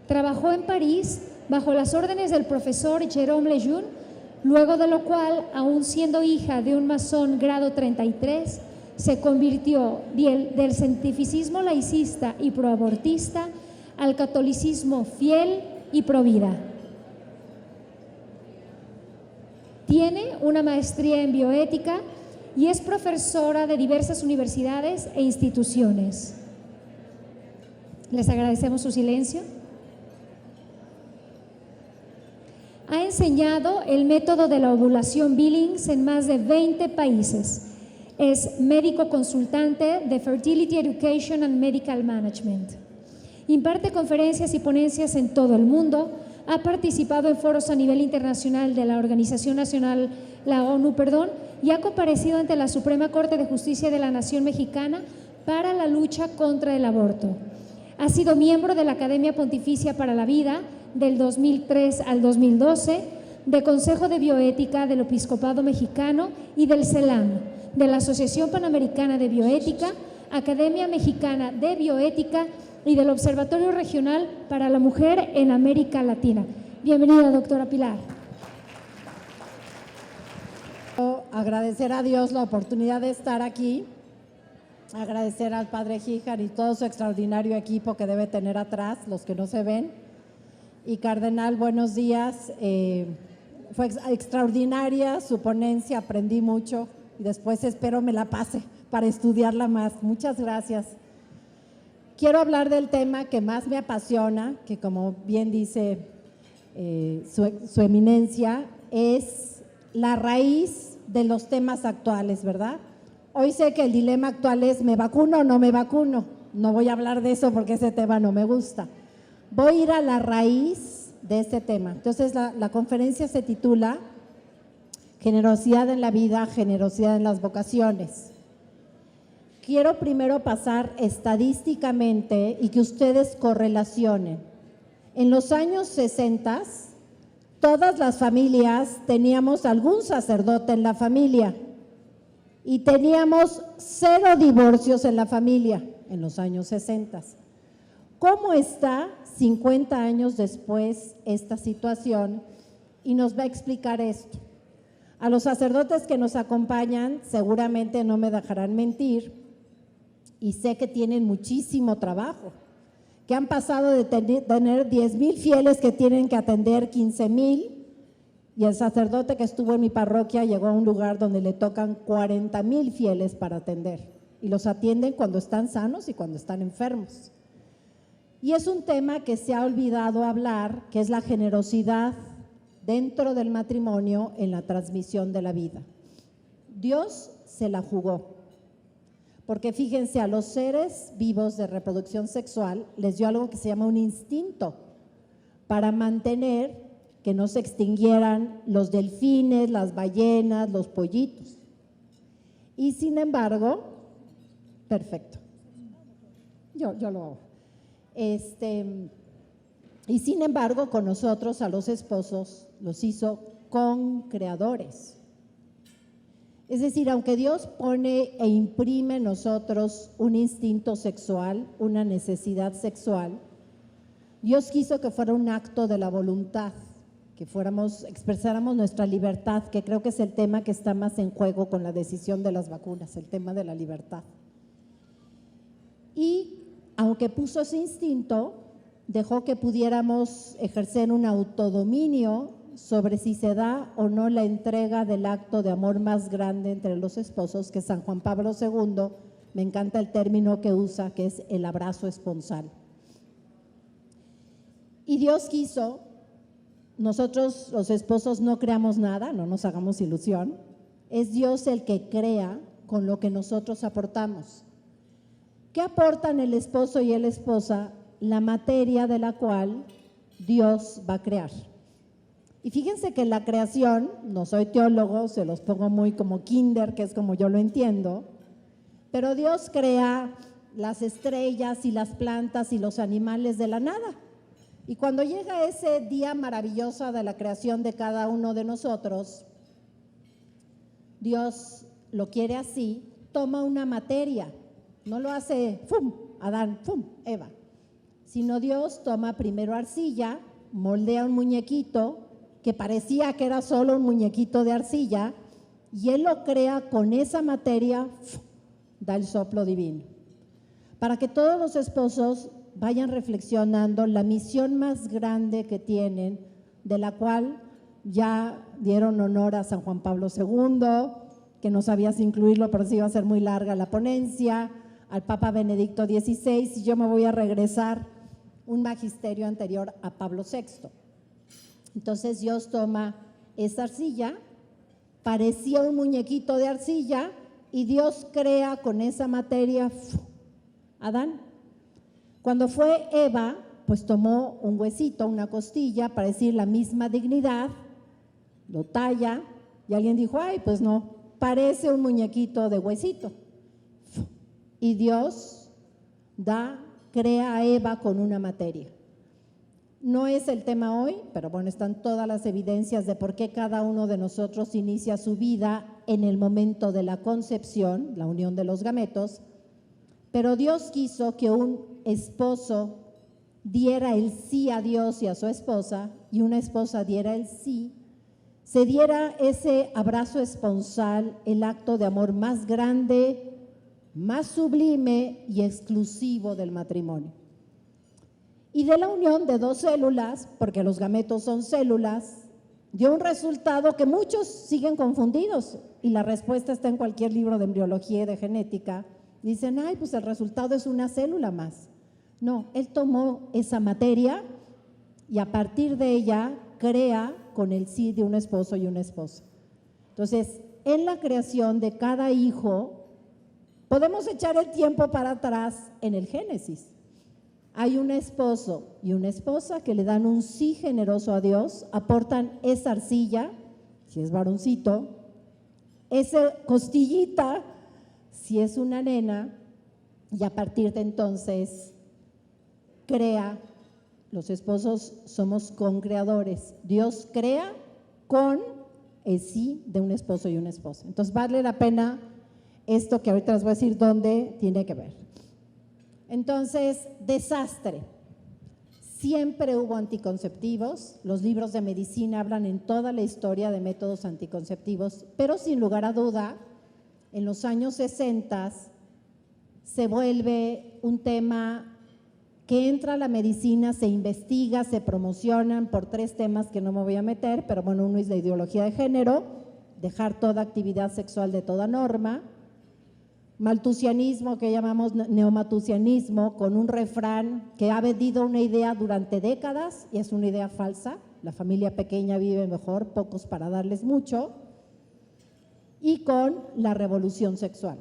Trabajó en París bajo las órdenes del profesor Jérôme Lejeune, luego de lo cual, aún siendo hija de un masón grado 33, se convirtió del cientificismo laicista y proabortista al catolicismo fiel y provida. Tiene una maestría en bioética y es profesora de diversas universidades e instituciones. Les agradecemos su silencio. Ha enseñado el método de la ovulación Billings en más de 20 países. Es médico consultante de Fertility Education and Medical Management. Imparte conferencias y ponencias en todo el mundo. Ha participado en foros a nivel internacional de la Organización Nacional, la ONU, y ha comparecido ante la Suprema Corte de Justicia de la Nación Mexicana para la lucha contra el aborto. Ha sido miembro de la Academia Pontificia para la Vida del 2003 al 2012, de Consejo de Bioética del Episcopado Mexicano y del CELAM, de la Asociación Panamericana de Bioética, Academia Mexicana de Bioética y del Observatorio Regional para la Mujer en América Latina. Bienvenida, doctora Pilar. Agradecer a Dios la oportunidad de estar aquí, agradecer al Padre Gíjar y todo su extraordinario equipo que debe tener atrás, los que no se ven. Y Cardenal, buenos días. Fue extraordinaria su ponencia, aprendí mucho y después espero me la pase para estudiarla más. Muchas gracias. Quiero hablar del tema que más me apasiona, que como bien dice su eminencia, es la raíz de los temas actuales, ¿verdad? Hoy sé que el dilema actual es ¿me vacuno o no me vacuno? No voy a hablar de eso porque ese tema no me gusta. Voy a ir a la raíz de este tema. Entonces, la conferencia se titula Generosidad en la vida, generosidad en las vocaciones. Quiero primero pasar estadísticamente y que ustedes correlacionen. En los años 60, todas las familias teníamos algún sacerdote en la familia y teníamos 0 divorcios en la familia en los años 60. ¿Cómo está 50 años después esta situación? Y nos va a explicar esto. A los sacerdotes que nos acompañan seguramente no me dejarán mentir y sé que tienen muchísimo trabajo, que han pasado de tener 10,000 fieles que tienen que atender 15,000 y el sacerdote que estuvo en mi parroquia llegó a un lugar donde le tocan 40,000 fieles para atender y los atienden cuando están sanos y cuando están enfermos. Y es un tema que se ha olvidado hablar, que es la generosidad dentro del matrimonio en la transmisión de la vida. Dios se la jugó, porque fíjense, a los seres vivos de reproducción sexual les dio algo que se llama un instinto para mantener que no se extinguieran los delfines, las ballenas, los pollitos. Y sin embargo, perfecto, yo lo hago. Y sin embargo, con nosotros a los esposos los hizo concreadores. Es decir, aunque Dios pone e imprime en nosotros un instinto sexual, una necesidad sexual, Dios quiso que fuera un acto de la voluntad, que expresáramos nuestra libertad, que creo que es el tema que está más en juego con la decisión de las vacunas, el tema de la libertad. Y aunque puso ese instinto, dejó que pudiéramos ejercer un autodominio sobre si se da o no la entrega del acto de amor más grande entre los esposos, que San Juan Pablo II, me encanta el término que usa, que es el abrazo esponsal. Y Dios quiso, nosotros los esposos no creamos nada, no nos hagamos ilusión, es Dios el que crea con lo que nosotros aportamos. ¿Qué aportan el esposo y la esposa? La materia de la cual Dios va a crear. Y fíjense que la creación, no soy teólogo, se los pongo muy como kinder, que es como yo lo entiendo, pero Dios crea las estrellas y las plantas y los animales de la nada. Y cuando llega ese día maravilloso de la creación de cada uno de nosotros, Dios lo quiere así, toma una materia, no lo hace, ¡fum!, Adán, ¡fum!, Eva, sino Dios toma primero arcilla, moldea un muñequito que parecía que era solo un muñequito de arcilla, y Él lo crea con esa materia, da el soplo divino. Para que todos los esposos vayan reflexionando la misión más grande que tienen, de la cual ya dieron honor a San Juan Pablo II, que no sabías incluirlo, pero sí iba a ser muy larga la ponencia, al Papa Benedicto XVI, y yo me voy a regresar un magisterio anterior a Pablo VI. Entonces Dios toma esa arcilla, parecía un muñequito de arcilla, y Dios crea con esa materia Adán. Cuando fue Eva, pues tomó un huesito, una costilla, para decir la misma dignidad, lo talla, y alguien dijo, ay, pues no, parece un muñequito de huesito. Y Dios crea a Eva con una materia. No es el tema hoy, pero bueno, están todas las evidencias de por qué cada uno de nosotros inicia su vida en el momento de la concepción, la unión de los gametos, pero Dios quiso que un esposo diera el sí a Dios y a su esposa, y una esposa diera el sí, se diera ese abrazo esponsal, el acto de amor más grande, más sublime y exclusivo del matrimonio. Y de la unión de dos células, porque los gametos son células, dio un resultado que muchos siguen confundidos, y la respuesta está en cualquier libro de embriología y de genética. Dicen, ay, pues el resultado es una célula más. No, Él tomó esa materia y a partir de ella crea con el sí de un esposo y una esposa. Entonces, en la creación de cada hijo, podemos echar el tiempo para atrás en el Génesis. Hay un esposo y una esposa que le dan un sí generoso a Dios, aportan esa arcilla, si es varoncito, esa costillita, si es una nena, y a partir de entonces crea. Los esposos somos concreadores. Dios crea con el sí de un esposo y una esposa. Entonces vale la pena esto que ahorita les voy a decir dónde tiene que ver. Entonces, desastre. Siempre hubo anticonceptivos. Los libros de medicina hablan en toda la historia de métodos anticonceptivos, pero sin lugar a duda, en los años 60 se vuelve un tema que entra a la medicina, se investiga, se promocionan por tres temas que no me voy a meter, pero bueno, uno es la ideología de género, dejar toda actividad sexual de toda norma, maltusianismo, que llamamos neomatusianismo, con un refrán que ha vendido una idea durante décadas y es una idea falsa: la familia pequeña vive mejor, pocos para darles mucho, y con la revolución sexual.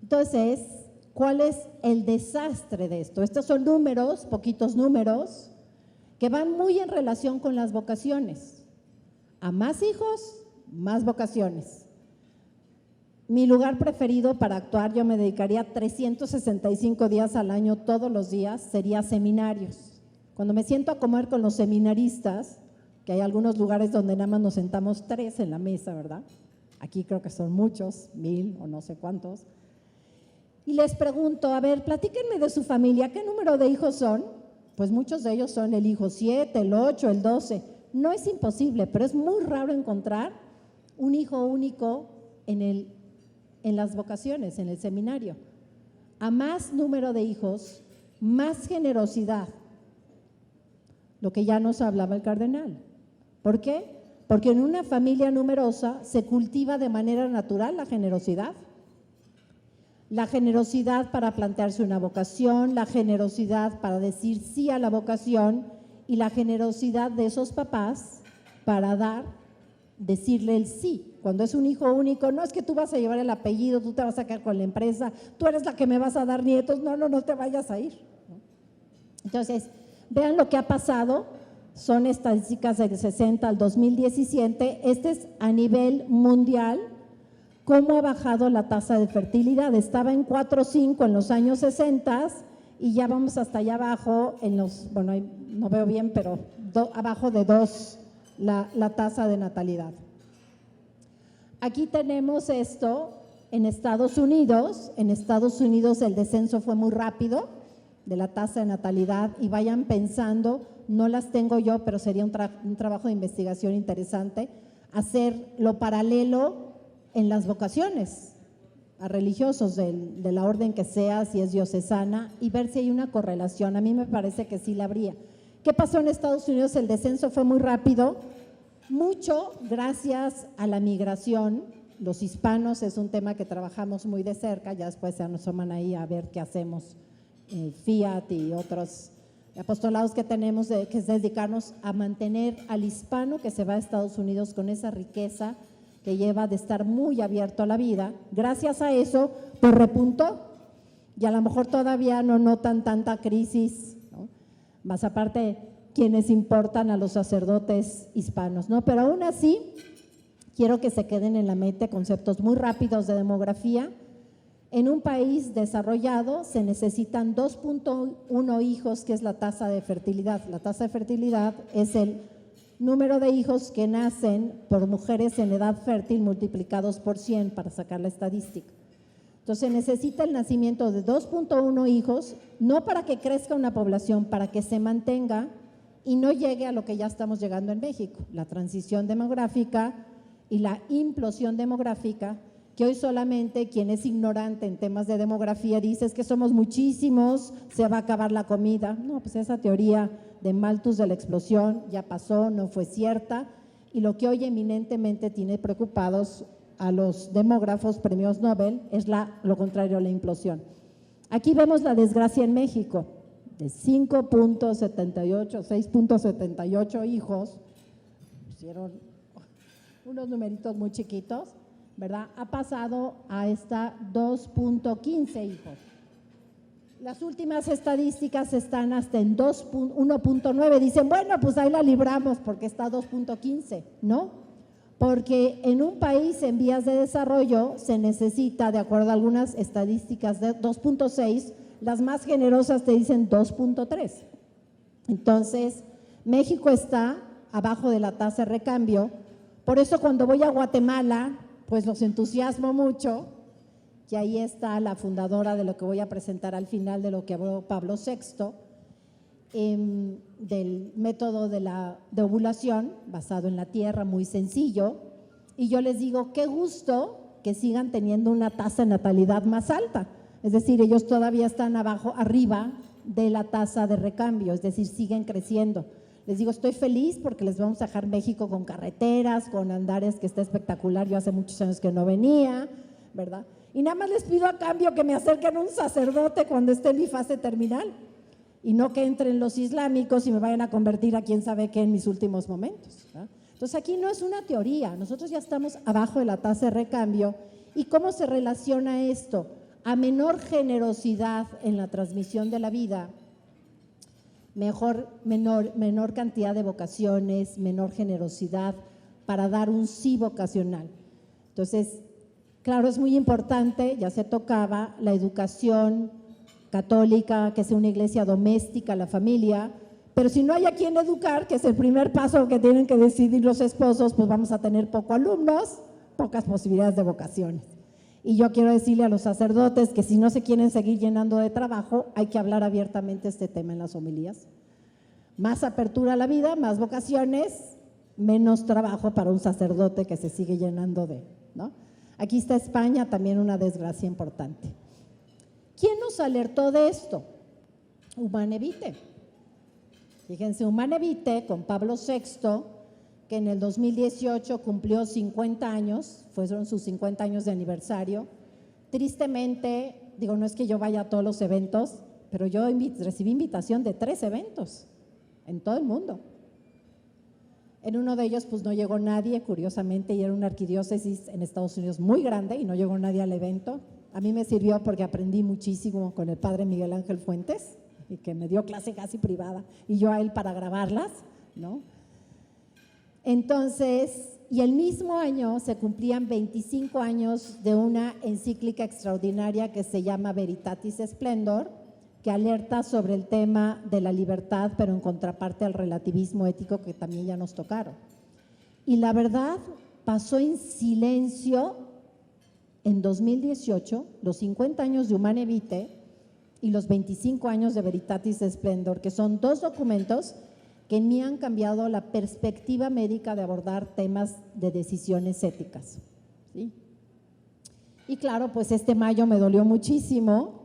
Entonces, ¿cuál es el desastre de esto? Estos son números, poquitos números, que van muy en relación con las vocaciones. A más hijos, más vocaciones. Mi lugar preferido para actuar, yo me dedicaría 365 días al año, todos los días, sería seminarios. Cuando me siento a comer con los seminaristas, que hay algunos lugares donde nada más nos sentamos 3 en la mesa, ¿verdad? Aquí creo que son muchos, 1000 o no sé cuántos. Y les pregunto, a ver, platíquenme de su familia, ¿qué número de hijos son? Pues muchos de ellos son el hijo 7, el 8, el 12. No es imposible, pero es muy raro encontrar un hijo único en las vocaciones, en el seminario. A más número de hijos, más generosidad. Lo que ya nos hablaba el cardenal. ¿Por qué? Porque en una familia numerosa se cultiva de manera natural la generosidad. La generosidad para plantearse una vocación, la generosidad para decir sí a la vocación y la generosidad de esos papás para decirle el sí. Cuando es un hijo único, no es que tú vas a llevar el apellido, tú te vas a quedar con la empresa, tú eres la que me vas a dar nietos, no te vayas a ir. Entonces, vean lo que ha pasado, son estadísticas del 60 al 2017, este es a nivel mundial. ¿Cómo ha bajado la tasa de fertilidad? Estaba en 4.5 en los años 60 y ya vamos hasta allá abajo, bueno, no veo bien, pero abajo de 2 la tasa de natalidad. Aquí tenemos esto en Estados Unidos. En Estados Unidos el descenso fue muy rápido, de la tasa de natalidad y vayan pensando, no las tengo yo, pero sería un trabajo de investigación interesante, hacer lo paralelo en las vocaciones a religiosos de la orden que sea, si es diocesana, y ver si hay una correlación. A mí me parece que sí la habría. ¿Qué pasó en Estados Unidos? El descenso fue muy rápido, mucho gracias a la migración. Los hispanos es un tema que trabajamos muy de cerca, ya después se nos asoman ahí a ver qué hacemos, Fiat y otros apostolados que tenemos, que es dedicarnos a mantener al hispano que se va a Estados Unidos con esa riqueza que lleva de estar muy abierto a la vida. Gracias a eso, pues repuntó y a lo mejor todavía no notan tanta crisis, ¿no? Más aparte, quienes importan a los sacerdotes hispanos, ¿no? Pero aún así, quiero que se queden en la mente conceptos muy rápidos de demografía. En un país desarrollado se necesitan 2.1 hijos, que es la tasa de fertilidad. La tasa de fertilidad es el número de hijos que nacen por mujeres en edad fértil multiplicados por 100 para sacar la estadística. Entonces necesita el nacimiento de 2.1 hijos, no para que crezca una población, para que se mantenga y no llegue a lo que ya estamos llegando en México, la transición demográfica y la implosión demográfica, que hoy solamente quien es ignorante en temas de demografía dice es que somos muchísimos, se va a acabar la comida. No, pues esa teoría de Malthus de la explosión ya pasó, no fue cierta, y lo que hoy eminentemente tiene preocupados a los demógrafos premios Nobel es lo contrario, la implosión. Aquí vemos la desgracia en México, de 5.78, 6.78 hijos, pusieron unos numeritos muy chiquitos, ¿verdad? Ha pasado a esta 2.15 hijos. Las últimas estadísticas están hasta en 1.9. Dicen, bueno, pues ahí la libramos porque está 2.15, ¿no? Porque en un país en vías de desarrollo se necesita, de acuerdo a algunas estadísticas, de 2.6, las más generosas te dicen 2.3. Entonces, México está abajo de la tasa de recambio. Por eso cuando voy a Guatemala, pues los entusiasmo mucho, que ahí está la fundadora de lo que voy a presentar al final, de lo que habló Pablo VI, del método de ovulación basado en la tierra, muy sencillo, y yo les digo, qué gusto que sigan teniendo una tasa de natalidad más alta, es decir, ellos todavía están arriba de la tasa de recambio, es decir, siguen creciendo. Les digo, estoy feliz porque les vamos a dejar México con carreteras, con andares que está espectacular, yo hace muchos años que no venía, ¿verdad? Y nada más les pido a cambio que me acerquen a un sacerdote cuando esté en mi fase terminal y no que entren los islámicos y me vayan a convertir a quién sabe qué en mis últimos momentos, ¿verdad? Entonces aquí no es una teoría, nosotros ya estamos abajo de la tasa de recambio. ¿Y cómo se relaciona esto? A menor generosidad en la transmisión de la vida, menor cantidad de vocaciones, menor generosidad para dar un sí vocacional. Entonces, claro, es muy importante, ya se tocaba, la educación católica, que sea una iglesia doméstica, la familia, pero si no hay a quien educar, que es el primer paso que tienen que decidir los esposos, pues vamos a tener pocos alumnos, pocas posibilidades de vocaciones. Y yo quiero decirle a los sacerdotes que si no se quieren seguir llenando de trabajo, hay que hablar abiertamente este tema en las homilías. Más apertura a la vida, más vocaciones, menos trabajo para un sacerdote que se sigue llenando ¿no? Aquí está España, también una desgracia importante. ¿Quién nos alertó de esto? Humane Vitae. Fíjense, Humane Vitae con Pablo VI, que en el 2018 cumplió 50 años, fueron sus 50 años de aniversario. Tristemente, digo, no es que yo vaya a todos los eventos, pero yo recibí invitación de 3 eventos en todo el mundo. En uno de ellos, pues no llegó nadie, curiosamente, y era una arquidiócesis en Estados Unidos muy grande y no llegó nadie al evento. A mí me sirvió porque aprendí muchísimo con el padre Miguel Ángel Fuentes, y que me dio clase casi privada, y yo a él para grabarlas, ¿no? Entonces, y el mismo año se cumplían 25 años de una encíclica extraordinaria que se llama Veritatis Splendor, que alerta sobre el tema de la libertad, pero en contraparte al relativismo ético que también ya nos tocaron. Y la verdad, pasó en silencio en 2018, los 50 años de Humane Vitae, y los 25 años de Veritatis Splendor, que son dos documentos que me han cambiado la perspectiva médica de abordar temas de decisiones éticas, ¿sí? Y claro, pues este mayo me dolió muchísimo,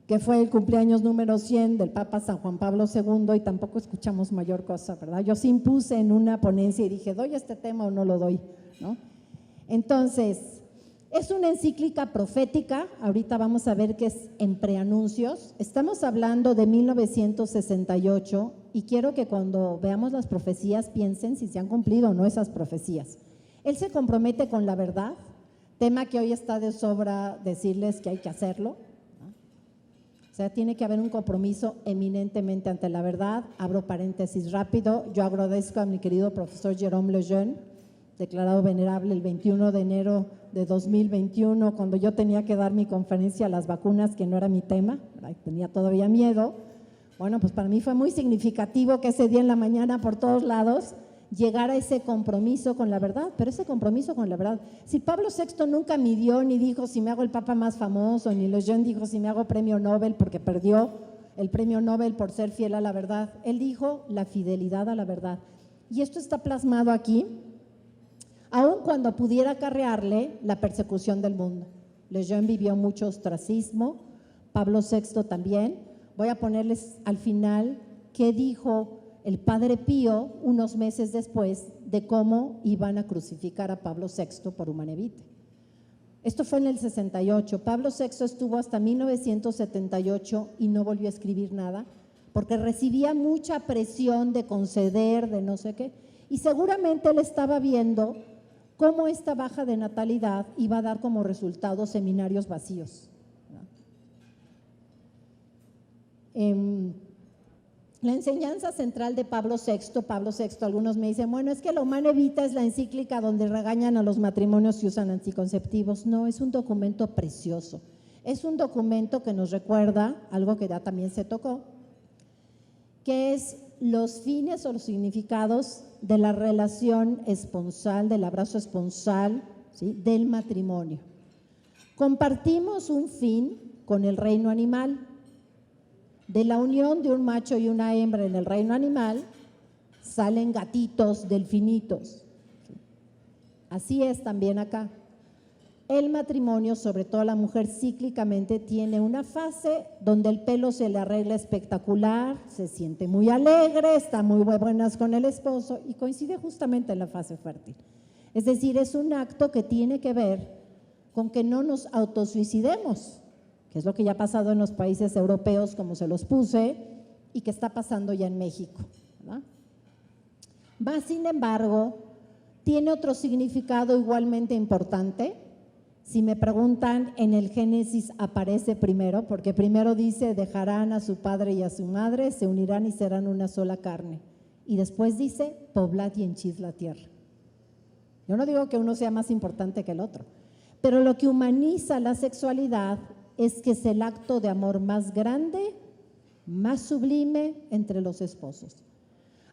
que fue el cumpleaños número 100 del Papa San Juan Pablo II, y tampoco escuchamos mayor cosa, ¿verdad? Yo sí impuse en una ponencia y dije, ¿doy este tema o no lo doy?, ¿no? Entonces, es una encíclica profética, ahorita vamos a ver qué es en preanuncios. Estamos hablando de 1968 y quiero que cuando veamos las profecías piensen si se han cumplido o no esas profecías. Él se compromete con la verdad, tema que hoy está de sobra decirles que hay que hacerlo, ¿no? O sea, tiene que haber un compromiso eminentemente ante la verdad. Abro paréntesis rápido, yo agradezco a mi querido profesor Jérôme Lejeune, declarado venerable el 21 de enero de 2021, cuando yo tenía que dar mi conferencia a las vacunas, que no era mi tema, tenía todavía miedo. Bueno, pues para mí fue muy significativo que ese día en la mañana por todos lados llegara ese compromiso con la verdad, pero ese compromiso con la verdad. Si Pablo VI nunca midió ni dijo si me hago el papa más famoso, ni Lejeune dijo si me hago premio Nobel porque perdió el premio Nobel por ser fiel a la verdad, él dijo la fidelidad a la verdad. Y esto está plasmado aquí, aun cuando pudiera acarrearle la persecución del mundo. Lejeune vivió mucho ostracismo, Pablo VI también. Voy a ponerles al final qué dijo el Padre Pío unos meses después de cómo iban a crucificar a Pablo VI por Humanae Vitae. Esto fue en el 68. Pablo VI estuvo hasta 1978 y no volvió a escribir nada porque recibía mucha presión de conceder, de no sé qué, y seguramente él estaba viendo cómo esta baja de natalidad iba a dar como resultado seminarios vacíos, ¿no? La enseñanza central de Pablo VI, algunos me dicen, bueno, es que la Humanae Vitae es la encíclica donde regañan a los matrimonios que usan anticonceptivos. No, es un documento precioso, es un documento que nos recuerda algo que ya también se tocó, que es los fines o los significados de la relación esponsal, del abrazo esponsal, ¿sí?, del matrimonio. Compartimos un fin con el reino animal. De la unión de un macho y una hembra en el reino animal salen gatitos, delfinitos. Así es también acá. El matrimonio, sobre todo la mujer cíclicamente, tiene una fase donde el pelo se le arregla espectacular, se siente muy alegre, está muy buenas con el esposo y coincide justamente en la fase fértil. Es decir, es un acto que tiene que ver con que no nos autosuicidemos, que es lo que ya ha pasado en los países europeos, como se los puse, y que está pasando ya en México, ¿verdad? Va, sin embargo, tiene otro significado igualmente importante. Si me preguntan, en el Génesis aparece primero, porque primero dice, dejarán a su padre y a su madre, se unirán y serán una sola carne. Y después dice, poblad y henchid la tierra. Yo no digo que uno sea más importante que el otro, pero lo que humaniza la sexualidad es que es el acto de amor más grande, más sublime entre los esposos.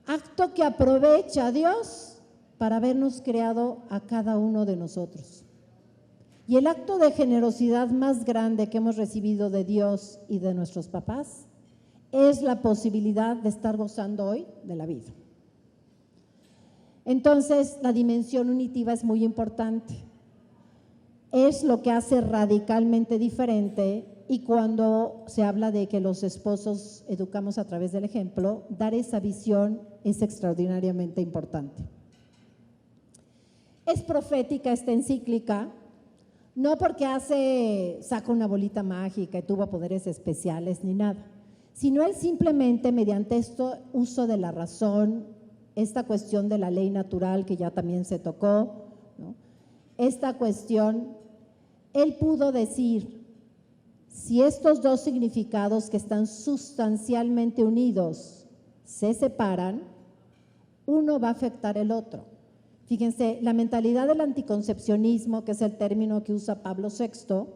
Acto que aprovecha a Dios para habernos creado a cada uno de nosotros. Y el acto de generosidad más grande que hemos recibido de Dios y de nuestros papás es la posibilidad de estar gozando hoy de la vida. Entonces, la dimensión unitiva es muy importante. Es lo que hace radicalmente diferente, y cuando se habla de que los esposos educamos a través del ejemplo, dar esa visión es extraordinariamente importante. Es profética esta encíclica, no porque saca una bolita mágica y tuvo poderes especiales ni nada, sino él simplemente mediante esto uso de la razón, esta cuestión de la ley natural que ya también se tocó, ¿no? Esta cuestión, él pudo decir, si estos dos significados que están sustancialmente unidos se separan, uno va a afectar el otro. Fíjense, la mentalidad del anticoncepcionismo, que es el término que usa Pablo VI,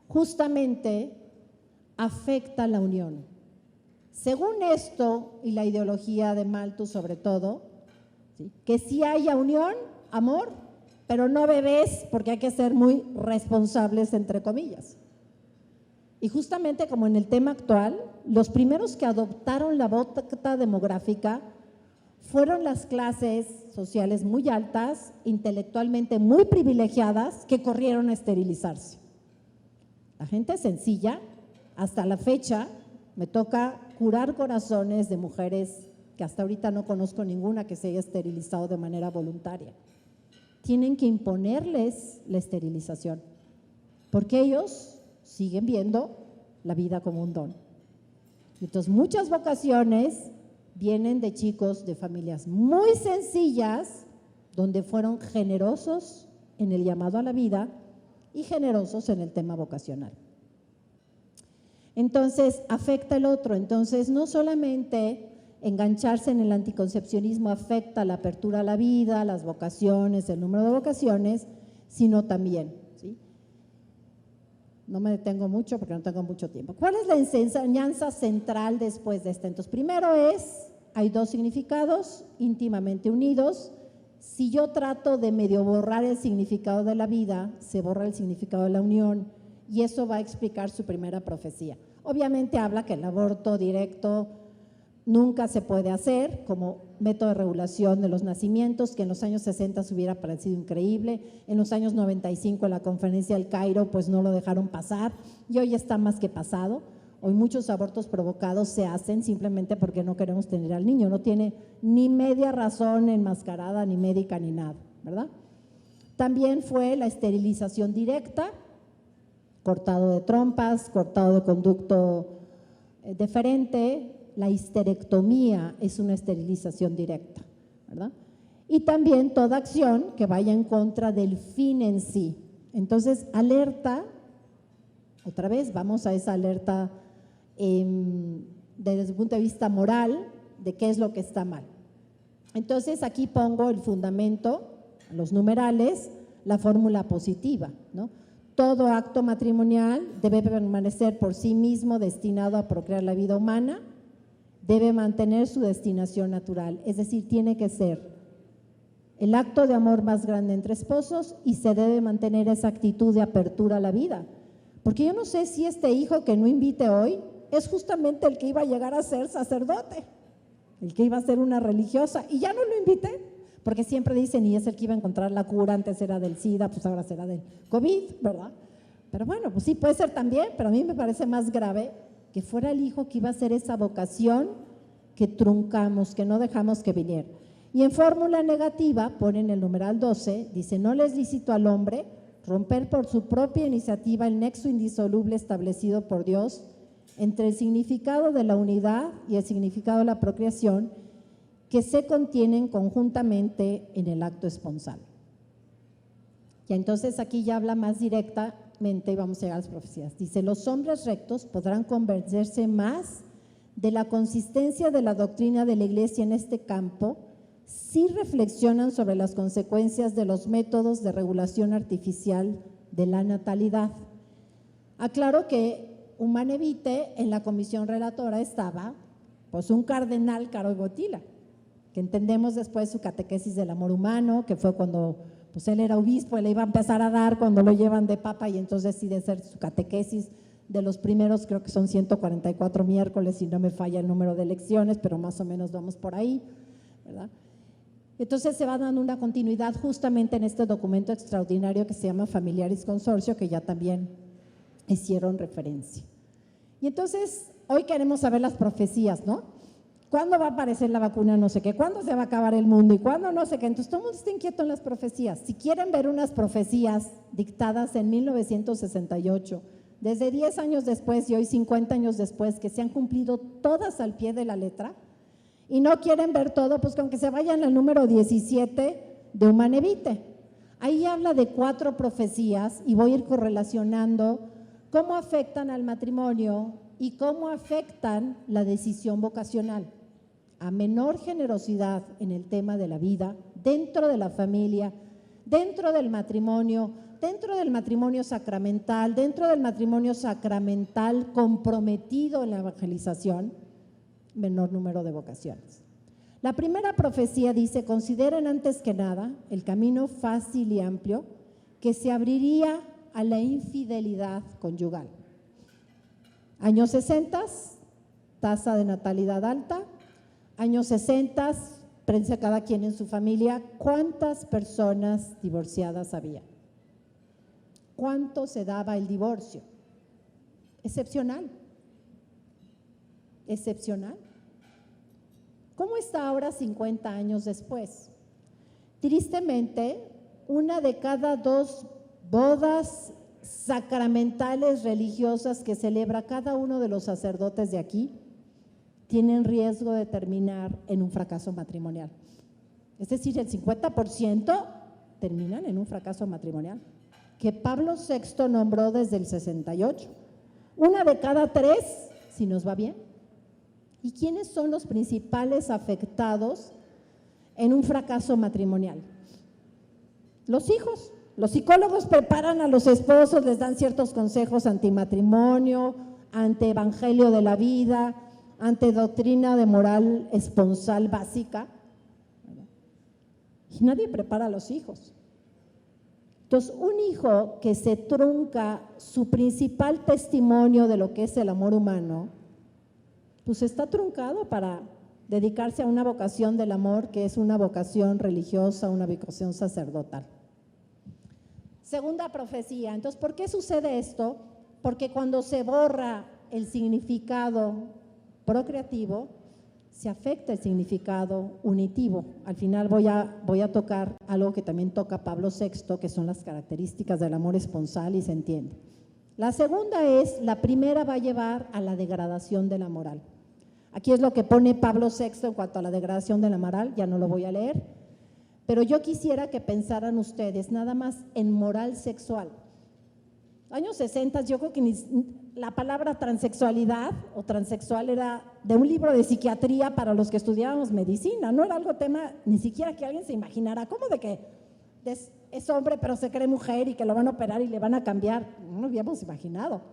justamente afecta la unión. Según esto, y la ideología de Malthus sobre todo, ¿sí?, que sí haya unión, amor, pero no bebés, porque hay que ser muy responsables, entre comillas. Y justamente como en el tema actual, los primeros que adoptaron la bota demográfica fueron las clases sociales muy altas, intelectualmente muy privilegiadas, que corrieron a esterilizarse. La gente sencilla, hasta la fecha, me toca curar corazones de mujeres que hasta ahorita no conozco ninguna que se haya esterilizado de manera voluntaria. Tienen que imponerles la esterilización, porque ellos siguen viendo la vida como un don. Entonces, muchas vocaciones vienen de chicos de familias muy sencillas, donde fueron generosos en el llamado a la vida y generosos en el tema vocacional. Entonces, afecta el otro. Entonces, no solamente engancharse en el anticoncepcionismo afecta la apertura a la vida, las vocaciones, el número de vocaciones, sino también, ¿sí? No me detengo mucho porque no tengo mucho tiempo. ¿Cuál es la enseñanza central después de esta? Entonces, primero hay dos significados íntimamente unidos. Si yo trato de medio borrar el significado de la vida, se borra el significado de la unión, y eso va a explicar su primera profecía. Obviamente habla que el aborto directo nunca se puede hacer como método de regulación de los nacimientos, que en los años 60 se hubiera parecido increíble, en los años 95 en la conferencia del Cairo pues no lo dejaron pasar, y hoy está más que pasado. Hoy muchos abortos provocados se hacen simplemente porque no queremos tener al niño, no tiene ni media razón enmascarada, ni médica, ni nada, ¿verdad? También fue la esterilización directa, cortado de trompas, cortado de conducto deferente. La histerectomía es una esterilización directa, ¿verdad? Y también toda acción que vaya en contra del fin en sí. Entonces, alerta, otra vez vamos a esa alerta desde el punto de vista moral de qué es lo que está mal. Entonces, aquí pongo el fundamento, los numerales, la fórmula positiva, ¿no? Todo acto matrimonial debe permanecer por sí mismo destinado a procrear la vida humana, debe mantener su destinación natural, es decir, tiene que ser el acto de amor más grande entre esposos y se debe mantener esa actitud de apertura a la vida. Porque yo no sé si este hijo que no invite hoy es justamente el que iba a llegar a ser sacerdote, el que iba a ser una religiosa, y ya no lo invité, porque siempre dicen, y es el que iba a encontrar la cura, antes era del SIDA, pues ahora será del COVID, ¿verdad? Pero bueno, pues sí, puede ser también, pero a mí me parece más grave que fuera el hijo que iba a ser esa vocación que truncamos, que no dejamos que viniera. Y en fórmula negativa, ponen el numeral 12, dice, no le es lícito al hombre romper por su propia iniciativa el nexo indisoluble establecido por Dios entre el significado de la unidad y el significado de la procreación que se contienen conjuntamente en el acto esponsal. Y entonces aquí ya habla más directamente y vamos a llegar a las profecías. Dice, los hombres rectos podrán convencerse más de la consistencia de la doctrina de la Iglesia en este campo si reflexionan sobre las consecuencias de los métodos de regulación artificial de la natalidad. Aclaro que Humane Vitae en la comisión relatora estaba pues un cardenal Caro Bottila, que entendemos después su catequesis del amor humano, que fue cuando pues él era obispo, le iba a empezar a dar cuando lo llevan de papa, y entonces decide hacer su catequesis de los primeros, creo que son 144 miércoles, si no me falla el número de lecciones, pero más o menos vamos por ahí, ¿verdad? Entonces se va dando una continuidad justamente en este documento extraordinario que se llama Familiaris Consortio, que ya también hicieron referencia. Y entonces hoy queremos saber las profecías, ¿no? ¿Cuándo va a aparecer la vacuna? No sé qué. ¿Cuándo se va a acabar el mundo? ¿Y cuándo no sé qué? Entonces todo el mundo está inquieto en las profecías. Si quieren ver unas profecías dictadas en 1968, desde 10 años después y hoy 50 años después, que se han cumplido todas al pie de la letra, y no quieren ver todo, pues con que se vayan al número 17 de Humane Vitae. Ahí habla de 4 profecías y voy a ir correlacionando cómo afectan al matrimonio y cómo afectan la decisión vocacional. A menor generosidad en el tema de la vida, dentro de la familia, dentro del matrimonio sacramental, dentro del matrimonio sacramental comprometido en la evangelización, menor número de vocaciones. La primera profecía dice, consideren antes que nada el camino fácil y amplio que se abriría a la infidelidad conyugal. Años 60, tasa de natalidad alta. Años 60, prensa cada quien en su familia, ¿cuántas personas divorciadas había? ¿Cuánto se daba el divorcio? Excepcional. Excepcional. ¿Cómo está ahora 50 años después? Tristemente, 1 de cada 2 bodas sacramentales religiosas que celebra cada uno de los sacerdotes de aquí tienen riesgo de terminar en un fracaso matrimonial. Es decir, el 50% terminan en un fracaso matrimonial, que Pablo VI nombró desde el 68. 1 de cada 3, si nos va bien. ¿Y quiénes son los principales afectados en un fracaso matrimonial? Los hijos. Los psicólogos preparan a los esposos, les dan ciertos consejos antimatrimonio, ante evangelio de la vida, ante doctrina de moral esponsal básica. Y nadie prepara a los hijos. Entonces, un hijo que se trunca su principal testimonio de lo que es el amor humano, pues está truncado para dedicarse a una vocación del amor que es una vocación religiosa, una vocación sacerdotal. Segunda profecía. Entonces, ¿por qué sucede esto? Porque cuando se borra el significado procreativo, se afecta el significado unitivo. Al final voy a tocar algo que también toca Pablo VI, que son las características del amor esponsal y se entiende. La segunda es, la primera va a llevar a la degradación de la moral. Aquí es lo que pone Pablo VI en cuanto a la degradación de la moral, ya no lo voy a leer. Pero yo quisiera que pensaran ustedes nada más en moral sexual. Años 60, yo creo que la palabra transexualidad o transexual era de un libro de psiquiatría para los que estudiábamos medicina, no era algo tema, ni siquiera que alguien se imaginara, ¿cómo de que es hombre pero se cree mujer y que lo van a operar y le van a cambiar? No lo habíamos imaginado.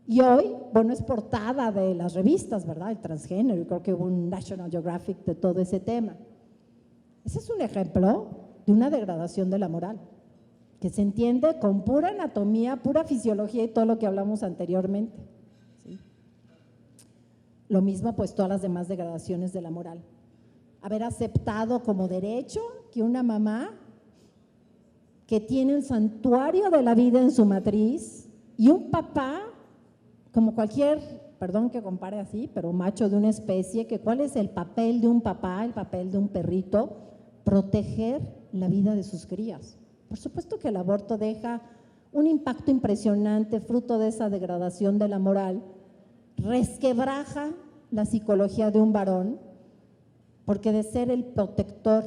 Y hoy, bueno, es portada de las revistas, ¿verdad? El transgénero, y creo que hubo un National Geographic de todo ese tema. Ese es un ejemplo de una degradación de la moral, que se entiende con pura anatomía, pura fisiología y todo lo que hablamos anteriormente. ¿Sí? Lo mismo pues todas las demás degradaciones de la moral. Haber aceptado como derecho que una mamá que tiene el santuario de la vida en su matriz y un papá, como cualquier, perdón que compare así, pero macho de una especie, que cuál es el papel de un papá, el papel de un perrito, proteger la vida de sus crías. Por supuesto que el aborto deja un impacto impresionante, fruto de esa degradación de la moral, resquebraja la psicología de un varón, porque de ser el protector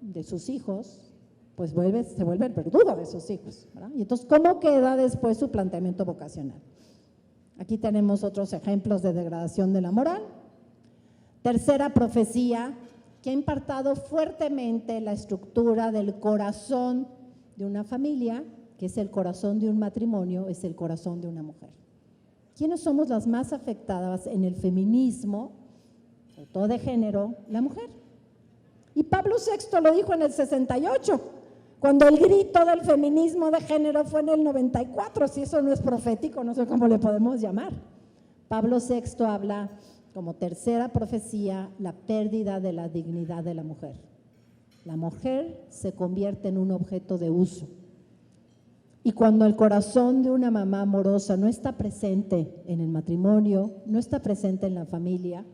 de sus hijos, pues se vuelve el verdugo de sus hijos, ¿verdad? Y entonces, ¿cómo queda después su planteamiento vocacional? Aquí tenemos otros ejemplos de degradación de la moral. Tercera profecía, que ha impactado fuertemente la estructura del corazón de una familia, que es el corazón de un matrimonio, es el corazón de una mujer. ¿Quiénes somos las más afectadas en el feminismo, sobre todo de género? La mujer. Y Pablo VI lo dijo en el 68, cuando el grito del feminismo de género fue en el 94, si eso no es profético, no sé cómo le podemos llamar. Pablo VI habla como tercera profecía, la pérdida de la dignidad de la mujer. La mujer se convierte en un objeto de uso. Y cuando el corazón de una mamá amorosa no está presente en el matrimonio, no está presente en la familia,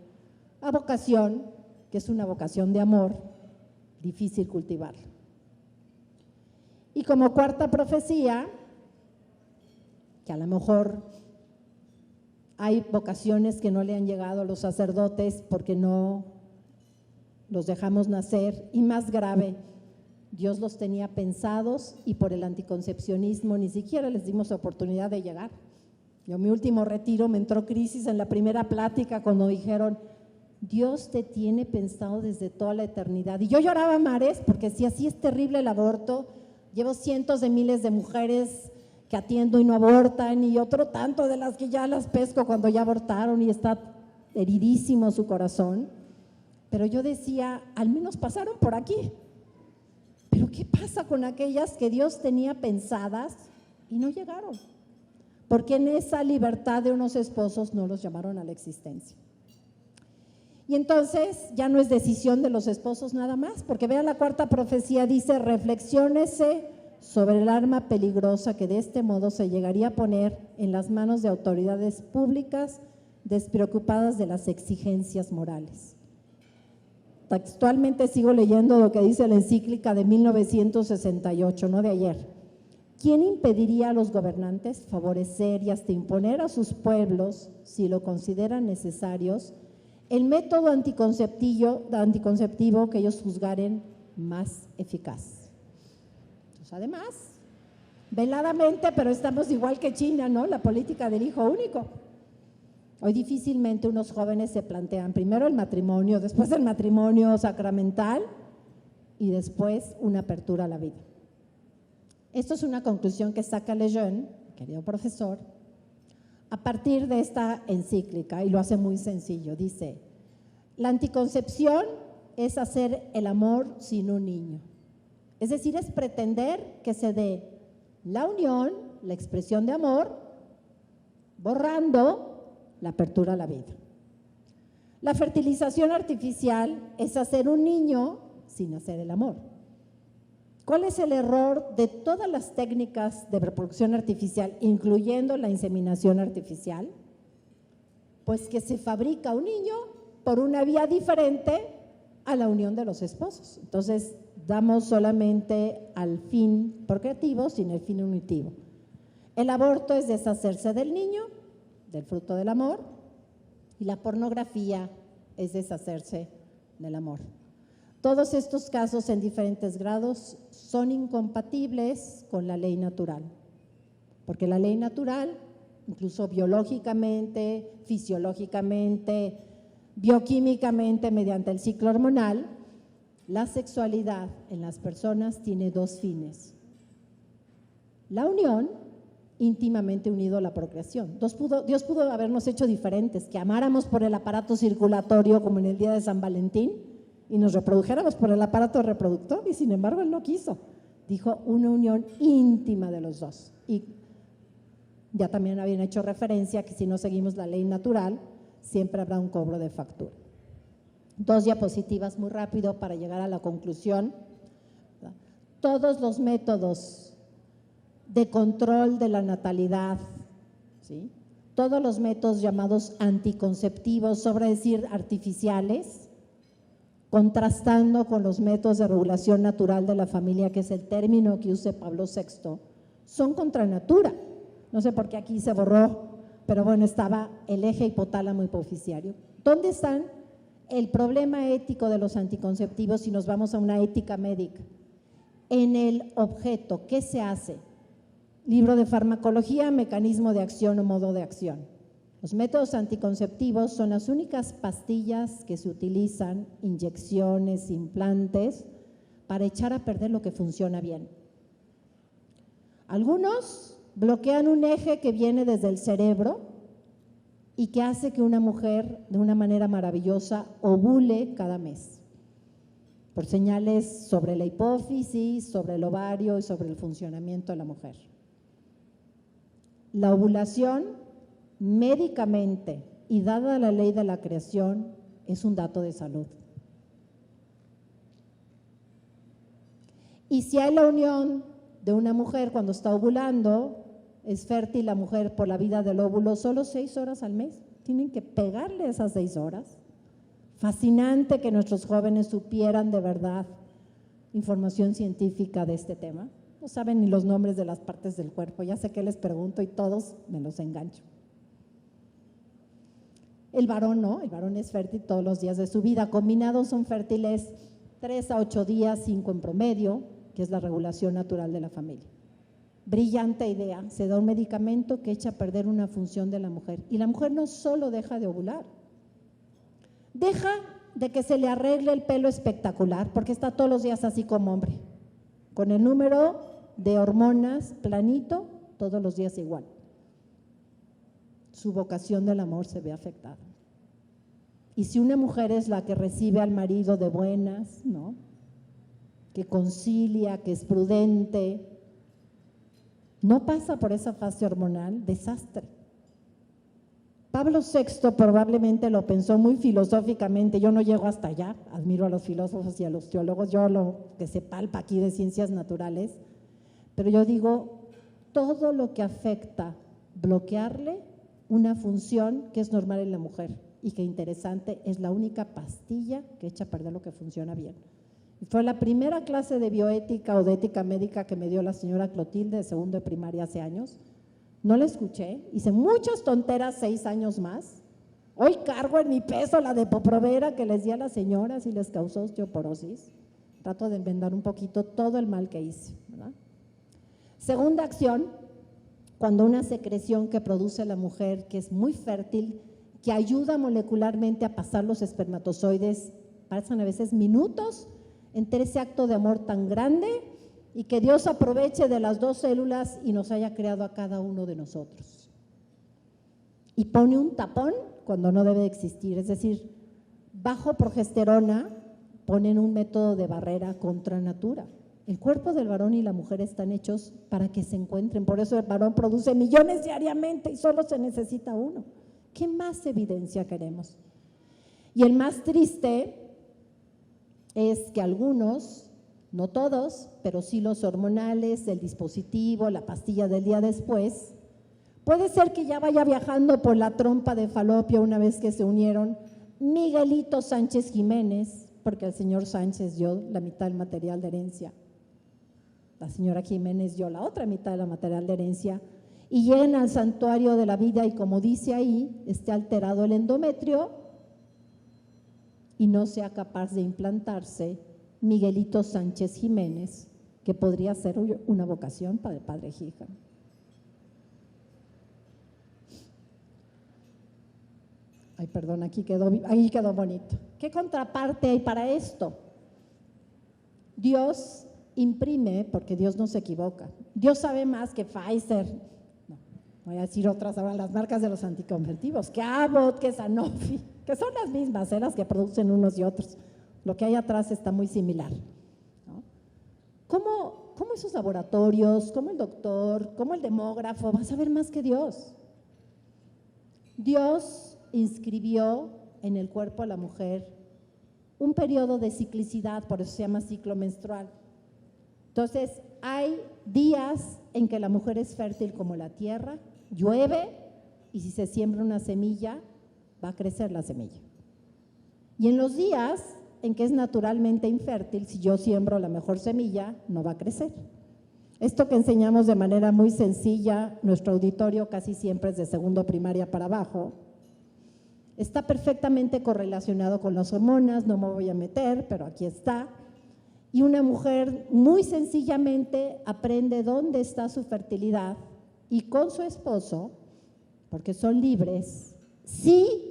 la vocación, que es una vocación de amor, difícil cultivarla. Y como cuarta profecía, que a lo mejor hay vocaciones que no le han llegado a los sacerdotes porque no los dejamos nacer, y más grave, Dios los tenía pensados y por el anticoncepcionismo ni siquiera les dimos oportunidad de llegar. Yo en mi último retiro me entró crisis en la primera plática cuando dijeron, Dios te tiene pensado desde toda la eternidad. Y yo lloraba a mares porque si así es terrible el aborto, llevo cientos de miles de mujeres que atiendo y no abortan, y otro tanto de las que ya las pesco cuando ya abortaron y está heridísimo su corazón. Pero yo decía, al menos pasaron por aquí. Pero ¿qué pasa con aquellas que Dios tenía pensadas y no llegaron? porque en esa libertad de unos esposos no los llamaron a la existencia. Y entonces ya no es decisión de los esposos nada más, porque vean la cuarta profecía, dice, reflexiónese sobre el arma peligrosa que de este modo se llegaría a poner en las manos de autoridades públicas despreocupadas de las exigencias morales. Textualmente sigo leyendo lo que dice la encíclica de 1968, no de ayer. ¿Quién impediría a los gobernantes favorecer y hasta imponer a sus pueblos, si lo consideran necesarios, el método anticonceptivo que ellos juzgaren más eficaz? Pues además, veladamente, pero estamos igual que China, ¿no? La política del hijo único. Hoy difícilmente unos jóvenes se plantean primero el matrimonio, después el matrimonio sacramental y después una apertura a la vida. Esto es una conclusión que saca Lejeune, querido profesor, a partir de esta encíclica, y lo hace muy sencillo. Dice, la anticoncepción es hacer el amor sin un niño. Es decir, es pretender que se dé la unión, la expresión de amor, borrando la apertura a la vida. La fertilización artificial es hacer un niño sin hacer el amor. ¿Cuál es el error de todas las técnicas de reproducción artificial, incluyendo la inseminación artificial? Pues que se fabrica un niño por una vía diferente a la unión de los esposos. Entonces, damos solamente al fin procreativo sin el fin unitivo. El aborto es deshacerse del niño, del fruto del amor, y la pornografía es deshacerse del amor. Todos estos casos en diferentes grados son incompatibles con la ley natural, porque la ley natural, incluso biológicamente, fisiológicamente, bioquímicamente, mediante el ciclo hormonal, la sexualidad en las personas tiene dos fines: la unión, íntimamente unido a la procreación. Dios pudo habernos hecho diferentes, que amáramos por el aparato circulatorio como en el día de San Valentín y nos reprodujéramos por el aparato reproductor, y sin embargo Él no quiso. Dijo una unión íntima de los dos. Y ya también habían hecho referencia que si no seguimos la ley natural, siempre habrá un cobro de factura. Dos diapositivas muy rápido para llegar a la conclusión. Todos los métodos de control de la natalidad, ¿sí? Todos los métodos llamados anticonceptivos, sobre decir artificiales, contrastando con los métodos de regulación natural de la familia, que es el término que usa Pablo VI, son contra natura. No sé por qué aquí se borró, pero bueno, estaba el eje hipotálamo hipoficiario. ¿Dónde está el problema ético de los anticonceptivos si nos vamos a una ética médica? En el objeto, ¿qué se hace? Libro de farmacología, mecanismo de acción o modo de acción. Los métodos anticonceptivos son las únicas pastillas que se utilizan, inyecciones, implantes, para echar a perder lo que funciona bien. Algunos bloquean un eje que viene desde el cerebro y que hace que una mujer, de una manera maravillosa, ovule cada mes, por señales sobre la hipófisis, sobre el ovario y sobre el funcionamiento de la mujer. La ovulación, médicamente y dada la ley de la creación, es un dato de salud. Y si hay la unión de una mujer cuando está ovulando, es fértil la mujer por la vida del óvulo solo 6 horas al mes. Tienen que pegarle esas 6 horas. Fascinante que nuestros jóvenes supieran de verdad información científica de este tema. No saben ni los nombres de las partes del cuerpo. Ya sé que les pregunto y todos me los engancho. El varón no, el varón es fértil todos los días de su vida. Combinados son fértiles 3 a 8 días, 5 en promedio, que es la regulación natural de la familia. Brillante idea, se da un medicamento que echa a perder una función de la mujer. Y la mujer no solo deja de ovular, deja de que se le arregle el pelo espectacular, porque está todos los días así como hombre, con el número de hormonas planito, todos los días igual. Su vocación del amor se ve afectada. Y si una mujer es la que recibe al marido de buenas, ¿no?, que concilia, que es prudente, no pasa por esa fase hormonal, desastre. Pablo VI probablemente lo pensó muy filosóficamente, yo no llego hasta allá, admiro a los filósofos y a los teólogos, yo lo que se palpa aquí de ciencias naturales, pero yo digo, todo lo que afecta bloquearle una función que es normal en la mujer y que interesante, es la única pastilla que echa a perder lo que funciona bien. Y fue la primera clase de bioética o de ética médica que me dio la señora Clotilde de segundo de primaria hace años. No la escuché, hice muchas tonteras 6 años más. Hoy cargo en mi peso la Depo-Provera que les di a las señoras y les causó osteoporosis. Trato de enmendar un poquito todo el mal que hice, ¿verdad? Segunda acción, cuando una secreción que produce la mujer, que es muy fértil, que ayuda molecularmente a pasar los espermatozoides, pasan a veces minutos entre ese acto de amor tan grande y que Dios aproveche de las 2 células y nos haya creado a cada uno de nosotros. Y pone un tapón cuando no debe existir, es decir, bajo progesterona ponen un método de barrera contra natura. El cuerpo del varón y la mujer están hechos para que se encuentren, por eso el varón produce millones diariamente y solo se necesita uno. ¿Qué más evidencia queremos? Y el más triste es que algunos, no todos, pero sí los hormonales, el dispositivo, la pastilla del día después, puede ser que ya vaya viajando por la trompa de Falopio una vez que se unieron Miguelito Sánchez Jiménez, porque el señor Sánchez dio la mitad del material de herencia, la señora Jiménez dio la otra mitad de la material de herencia, y lleguen al santuario de la vida y como dice ahí, esté alterado el endometrio y no sea capaz de implantarse Miguelito Sánchez Jiménez, que podría ser una vocación para el padre Gija. Ay, perdón, ahí quedó bonito. ¿Qué contraparte hay para esto? Dios imprime, porque Dios no se equivoca. Dios sabe más que Pfizer, no, voy a decir otras ahora, las marcas de los anticonceptivos, que Abbott, que Sanofi, que son las mismas, las que producen unos y otros. Lo que hay atrás está muy similar, ¿no? ¿Cómo esos laboratorios, cómo el doctor, cómo el demógrafo va a saber más que Dios? Dios inscribió en el cuerpo de la mujer un periodo de ciclicidad, por eso se llama ciclo menstrual. Entonces, hay días en que la mujer es fértil como la tierra, llueve y si se siembra una semilla, va a crecer la semilla. Y en los días en que es naturalmente infértil, si yo siembro la mejor semilla, no va a crecer. Esto que enseñamos de manera muy sencilla, nuestro auditorio casi siempre es de segundo primaria para abajo, está perfectamente correlacionado con las hormonas, no me voy a meter, pero aquí está. Y una mujer muy sencillamente aprende dónde está su fertilidad y con su esposo, porque son libres, sí,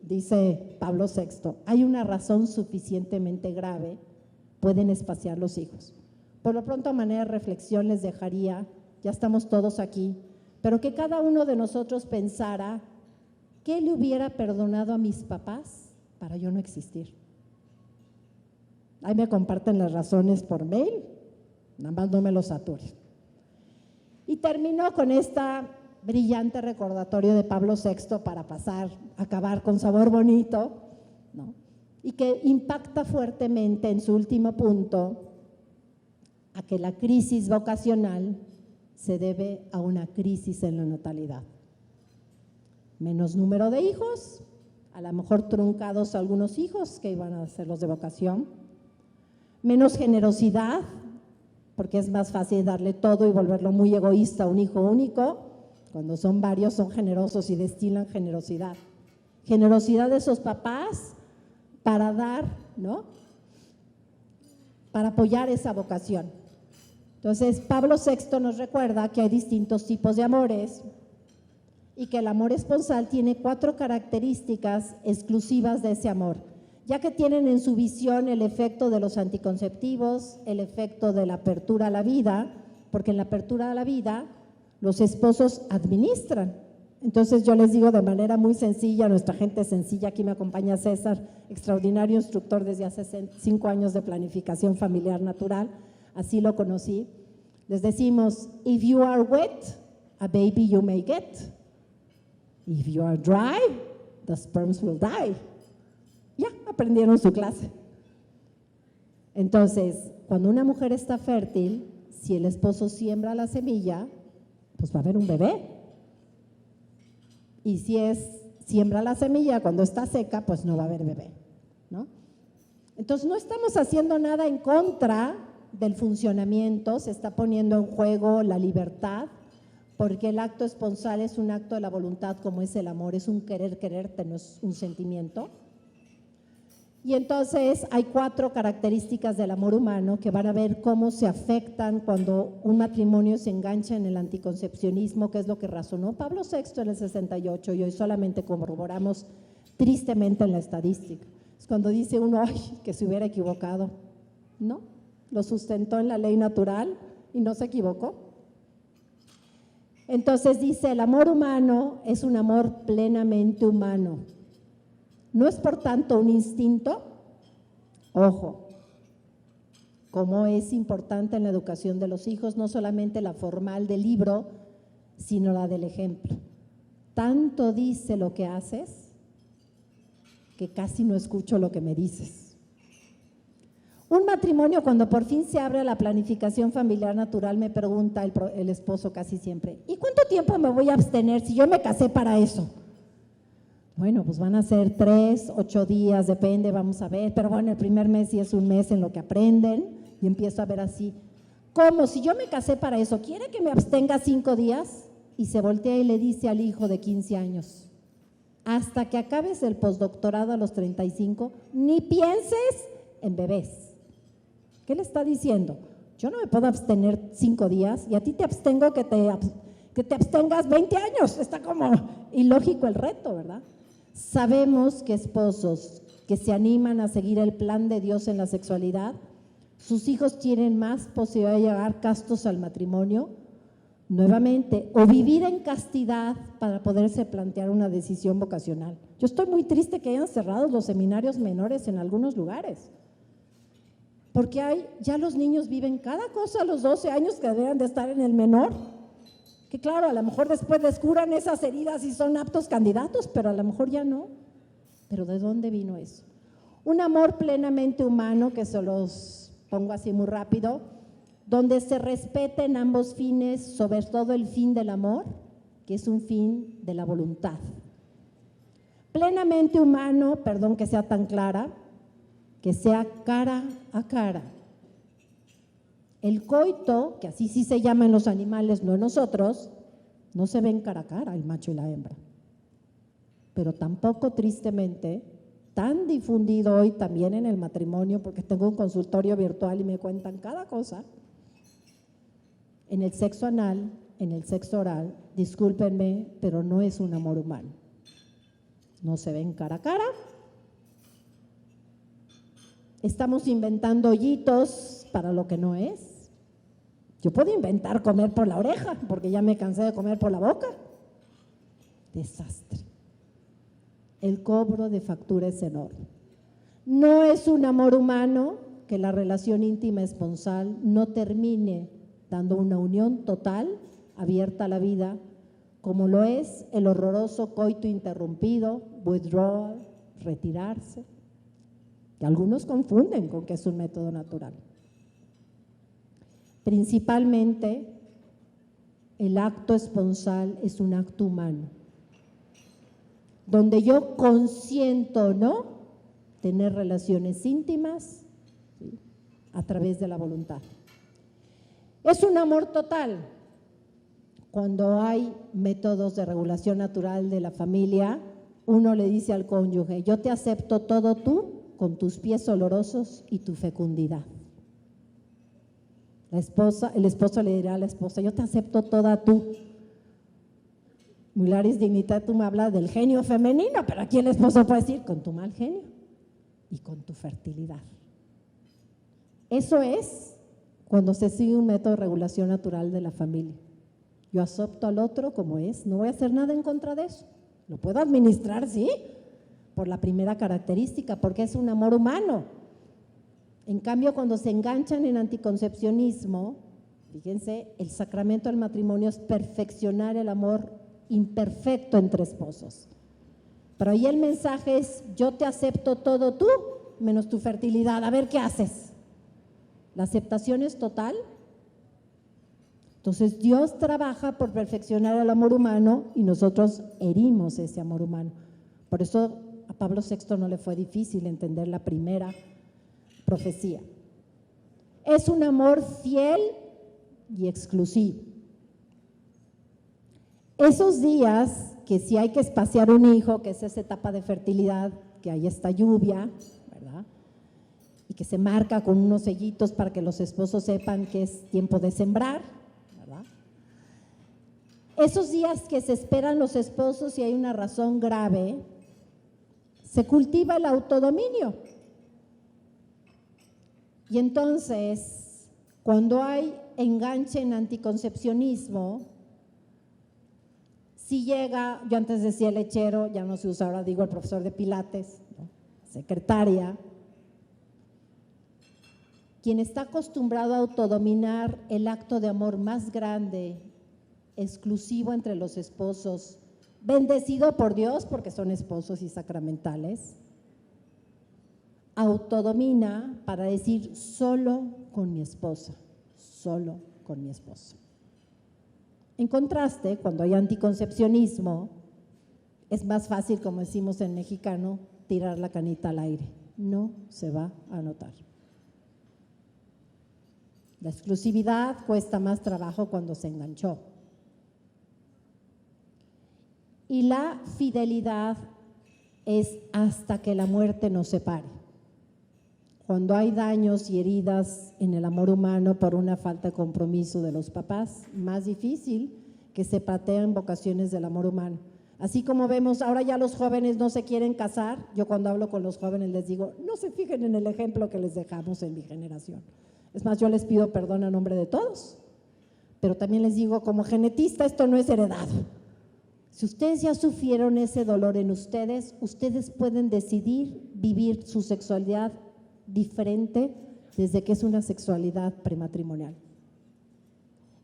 dice Pablo VI, hay una razón suficientemente grave, pueden espaciar los hijos. Por lo pronto, a manera de reflexión les dejaría, ya estamos todos aquí, pero que cada uno de nosotros pensara, ¿qué le hubiera perdonado a mis papás para yo no existir? Ahí me comparten las razones por mail, nada más no me los saturen. Y termino con esta brillante recordatorio de Pablo VI para acabar con sabor bonito, ¿no? Y que impacta fuertemente en su último punto a que la crisis vocacional se debe a una crisis en la natalidad. Menos número de hijos, a lo mejor truncados algunos hijos que iban a ser los de vocación, menos generosidad, porque es más fácil darle todo y volverlo muy egoísta a un hijo único. Cuando son varios son generosos y destilan generosidad. Generosidad de esos papás para dar, ¿no? Para apoyar esa vocación. Entonces, Pablo VI nos recuerda que hay distintos tipos de amores y que el amor esponsal tiene 4 características exclusivas de ese amor, ya que tienen en su visión el efecto de los anticonceptivos, el efecto de la apertura a la vida, porque en la apertura a la vida los esposos administran. Entonces yo les digo de manera muy sencilla, nuestra gente sencilla, aquí me acompaña César, extraordinario instructor desde hace 5 años de planificación familiar natural, así lo conocí, Les decimos, if you are wet, a baby you may get. If you are dry, the sperms will die. Ya, aprendieron su clase. Entonces, cuando una mujer está fértil, si el esposo siembra la semilla, pues va a haber un bebé. Y si siembra la semilla cuando está seca, pues no va a haber bebé, ¿no? Entonces, no estamos haciendo nada en contra del funcionamiento, se está poniendo en juego la libertad, porque el acto esponsal es un acto de la voluntad como es el amor, es un quererte, no es un sentimiento. Y entonces hay 4 características del amor humano que van a ver cómo se afectan cuando un matrimonio se engancha en el anticoncepcionismo, que es lo que razonó Pablo VI en el 68 y hoy solamente corroboramos tristemente en la estadística. Es cuando dice uno, ay, que se hubiera equivocado. No, lo sustentó en la ley natural y no se equivocó. Entonces dice, el amor humano es un amor plenamente humano. No es por tanto un instinto, ojo, como es importante en la educación de los hijos, no solamente la formal del libro, sino la del ejemplo. Tanto dice lo que haces que casi no escucho lo que me dices. Un matrimonio, cuando por fin se abre a la planificación familiar natural, me pregunta el esposo casi siempre, ¿y cuánto tiempo me voy a abstener si yo me casé para eso? Bueno, pues van a ser 3, 8 días, depende, vamos a ver, pero bueno, el primer mes sí es un mes en lo que aprenden y empiezo a ver así, ¿cómo? Si yo me casé para eso, ¿quiere que me abstenga 5 días? Y se voltea y le dice al hijo de 15 años, hasta que acabes el postdoctorado a los 35, ni pienses en bebés. ¿Qué le está diciendo? Yo no me puedo abstener 5 días y a ti te abstengo que te abstengas 20 años, está como ilógico el reto, ¿verdad? Sabemos que esposos que se animan a seguir el plan de Dios en la sexualidad, sus hijos tienen más posibilidad de llegar castos al matrimonio, nuevamente, o vivir en castidad para poderse plantear una decisión vocacional. Yo estoy muy triste que hayan cerrado los seminarios menores en algunos lugares, porque ya los niños viven cada cosa a los 12 años que deberían de estar en el menor. Que claro, a lo mejor después les curan esas heridas y son aptos candidatos, pero a lo mejor ya no. ¿Pero de dónde vino eso? Un amor plenamente humano, que se los pongo así muy rápido, donde se respeten ambos fines, sobre todo el fin del amor, que es un fin de la voluntad. Plenamente humano, perdón que sea tan clara, que sea cara a cara. El coito, que así sí se llama en los animales, no en nosotros, no se ven cara a cara el macho y la hembra. Pero tampoco, tristemente, tan difundido hoy también en el matrimonio, porque tengo un consultorio virtual y me cuentan cada cosa, en el sexo anal, en el sexo oral, discúlpenme, pero no es un amor humano. No se ven cara a cara. Estamos inventando hoyitos para lo que no es. Yo puedo inventar comer por la oreja, porque ya me cansé de comer por la boca. Desastre. El cobro de factura es enorme. No es un amor humano que la relación íntima esponsal no termine dando una unión total, abierta a la vida, como lo es el horroroso coito interrumpido, withdrawal, retirarse, que algunos confunden con que es un método natural. Principalmente, el acto esponsal es un acto humano, donde yo consiento o no tener relaciones íntimas, ¿sí?, a través de la voluntad. Es un amor total cuando hay métodos de regulación natural de la familia. Uno le dice al cónyuge, yo te acepto todo tú, con tus pies olorosos y tu fecundidad. El esposo le dirá a la esposa, yo te acepto toda tú. Mularis Dignidad, tú me hablas del genio femenino, pero aquí el esposo puede decir, con tu mal genio y con tu fertilidad. Eso es cuando se sigue un método de regulación natural de la familia. Yo acepto al otro como es, no voy a hacer nada en contra de eso. Lo puedo administrar, sí, por la primera característica, porque es un amor humano. En cambio, cuando se enganchan en anticoncepcionismo, Fíjense, el sacramento del matrimonio es perfeccionar el amor imperfecto entre esposos. Pero ahí el mensaje es: yo te acepto todo tú, menos tu fertilidad. A ver qué haces. La aceptación es total. Entonces Dios trabaja por perfeccionar el amor humano y nosotros herimos ese amor humano. Por eso a Pablo VI no le fue difícil entender la primera profecía. Es un amor fiel y exclusivo. Esos días que si hay que espaciar un hijo, que es esa etapa de fertilidad, que hay esta lluvia, ¿verdad? Y que se marca con unos sellitos para que los esposos sepan que es tiempo de sembrar, ¿verdad? Esos días que se esperan los esposos y hay una razón grave, se cultiva el autodominio. Y entonces, cuando hay enganche en anticoncepcionismo, si llega, yo antes decía lechero, ya no se usa, ahora digo el profesor de pilates, ¿no? Secretaria, quien está acostumbrado a autodominar el acto de amor más grande, exclusivo entre los esposos, bendecido por Dios porque son esposos y sacramentales, autodomina para decir solo con mi esposa, solo con mi esposo. En contraste, cuando hay anticoncepcionismo, es más fácil, como decimos en mexicano, tirar la canita al aire. No se va a notar. La exclusividad cuesta más trabajo cuando se enganchó. Y la fidelidad es hasta que la muerte nos separe. Cuando hay daños y heridas en el amor humano por una falta de compromiso de los papás, más difícil que se patean vocaciones del amor humano. Así como vemos, ahora ya los jóvenes no se quieren casar. Yo cuando hablo con los jóvenes les digo, no se fijen en el ejemplo que les dejamos en mi generación. Es más, yo les pido perdón a nombre de todos, pero también les digo, como genetista, esto no es heredado. Si ustedes ya sufrieron ese dolor en ustedes, ustedes pueden decidir vivir su sexualidad diferente desde que es una sexualidad prematrimonial.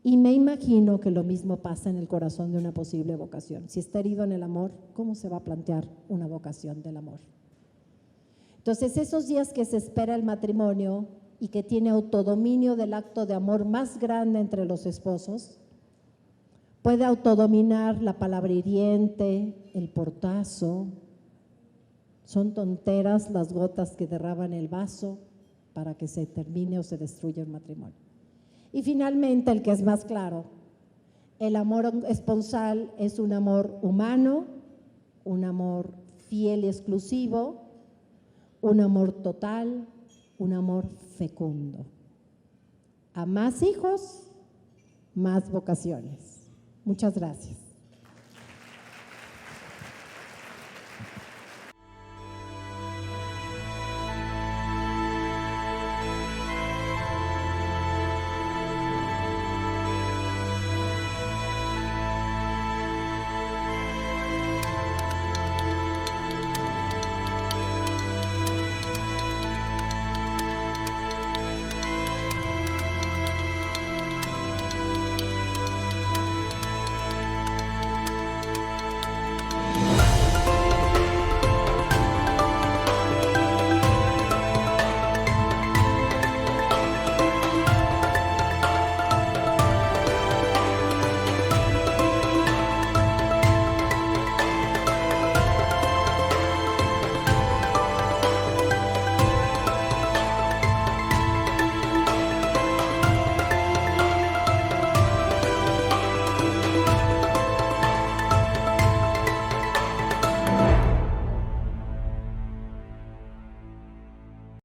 Y me imagino que lo mismo pasa en el corazón de una posible vocación. Si está herido en el amor, ¿cómo se va a plantear una vocación del amor? Entonces, esos días que se espera el matrimonio y que tiene autodominio del acto de amor más grande entre los esposos, puede autodominar la palabra hiriente, el portazo. Son tonteras las gotas que derraman el vaso para que se termine o se destruya el matrimonio. Y finalmente, el que es más claro, el amor esponsal es un amor humano, un amor fiel y exclusivo, un amor total, un amor fecundo. A más hijos, más vocaciones. Muchas gracias.